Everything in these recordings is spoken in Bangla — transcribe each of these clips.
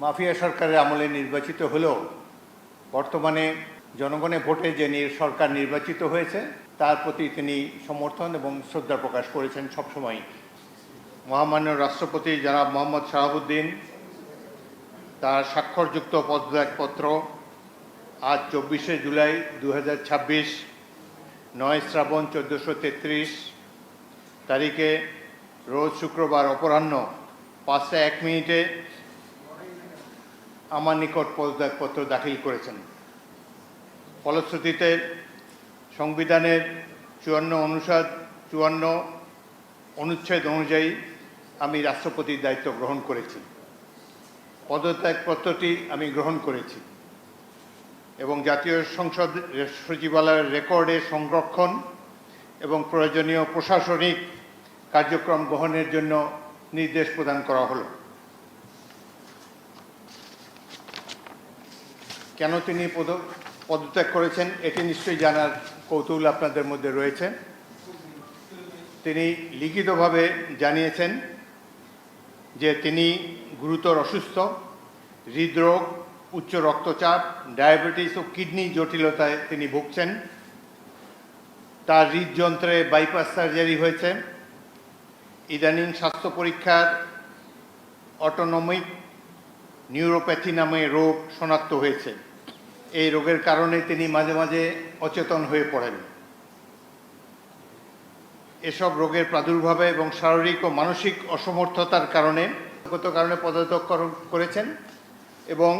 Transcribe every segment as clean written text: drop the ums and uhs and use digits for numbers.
মাফিয়া সরকারের আমলে নির্বাচিত হলেও বর্তমানে জনগণের ভোটে যে সরকার নির্বাচিত হয়েছে তার প্রতি তিনি সমর্থন এবং শ্রদ্ধা প্রকাশ করেছেন সবসময়। মহামান্য রাষ্ট্রপতি জনাব মোহাম্মদ শাহাবুদ্দিন তার স্বাক্ষরযুক্ত পদত্যাগপত্র আজ 24শে জুলাই 2026 9 শ্রাবণ 1433 তারিখে রোজ শুক্রবার অপরাহ্ন 5টা 1 মিনিটে আমার নিকট পদত্যাগপত্র দাখিল করেছেন। ফলশ্রুতিতে সংবিধানের 54 অনুচ্ছেদ অনুযায়ী আমি রাষ্ট্রপতির দায়িত্ব গ্রহণ করেছি। পদত্যাগপত্রটি আমি গ্রহণ করেছি এবং জাতীয় সংসদ সচিবালয়ের রেকর্ডে সংরক্ষণ এবং প্রয়োজনীয় প্রশাসনিক কার্যক্রম গ্রহণের জন্য নির্দেশ প্রদান করা হলো। কেন তিনি পদত্যাগ করেছেন এটি নিশ্চয়ই জানার কৌতূহল আপনাদের মধ্যে রয়েছে। তিনি লিখিতভাবে জানিয়েছেন যে তিনি গুরুতর অসুস্থ, হৃদরোগ, উচ্চ রক্তচাপ, ডায়াবেটিস ও কিডনি জটিলতায় তিনি ভুগছেন। তার হৃদযন্ত্রে বাইপাস সার্জারি হয়েছে। ইদানিং স্বাস্থ্য পরীক্ষার অটোনমিক নিউরোপ্যাথি নামে রোগ শনাক্ত হয়েছে। এই রোগের কারণে তিনি মাঝে মাঝে অচেতন হয়ে পড়েন। এসব রোগের প্রাদুর্ভাবে এবং শারীরিক ও মানসিক অসমর্থতার কারণে পদত্যাগ করেছেন এবং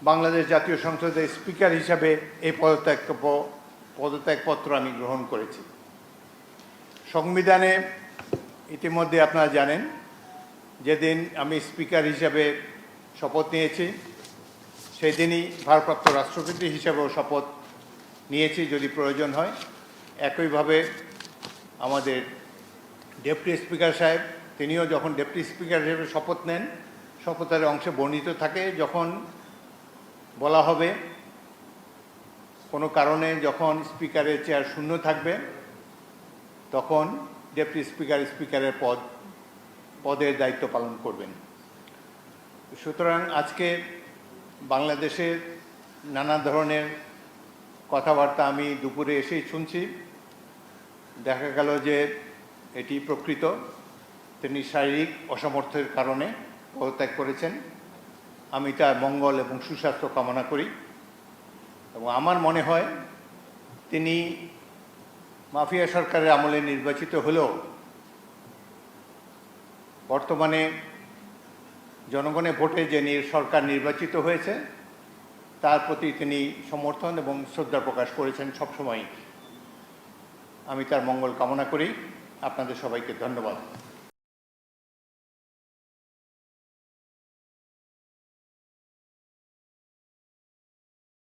বাংলাদেশ জাতীয় সংসদের স্পিকার হিসাবে এই পদত্যাগপত্র আমি গ্রহণ করেছি। সংবিধানে ইতিমধ্যে আপনারা জানেন যেদিন আমি স্পিকার হিসাবে শপথ নিয়েছি সেই দিনই ভারপ্রাপ্ত রাষ্ট্রপতি হিসাবেও শপথ নিয়েছি যদি প্রয়োজন হয়। একইভাবে আমাদের ডেপুটি স্পিকার সাহেব তিনিও যখন ডেপুটি স্পিকার হিসেবে শপথ নেন শপথের অংশে বর্ণিত থাকে যখন বলা হবে কোনো কারণে যখন স্পিকারের চেয়ার শূন্য থাকবে তখন ডেপুটি স্পিকারের পদের দায়িত্ব পালন করবেন। সুতরাং আজকে বাংলাদেশের নানা ধরনের কথাবার্তা আমি দুপুরে এসেই শুনছি। দেখা গেল যে এটি প্রকৃত, তিনি শারীরিক অসমর্থের কারণে পদত্যাগ করেছেন। আমি তার মঙ্গল এবং সুস্বাস্থ্য কামনা করি এবং আমার মনে হয় তিনি মাফিয়া সরকারের আমলে নির্বাচিত হলেও বর্তমানে জনগণের ভোটে যে সরকার নির্বাচিত হয়েছে তার প্রতি তিনি সমর্থন এবং শ্রদ্ধা প্রকাশ করেছেন সবসময়। আমি তার মঙ্গল কামনা করি। আপনাদের সবাইকে ধন্যবাদ।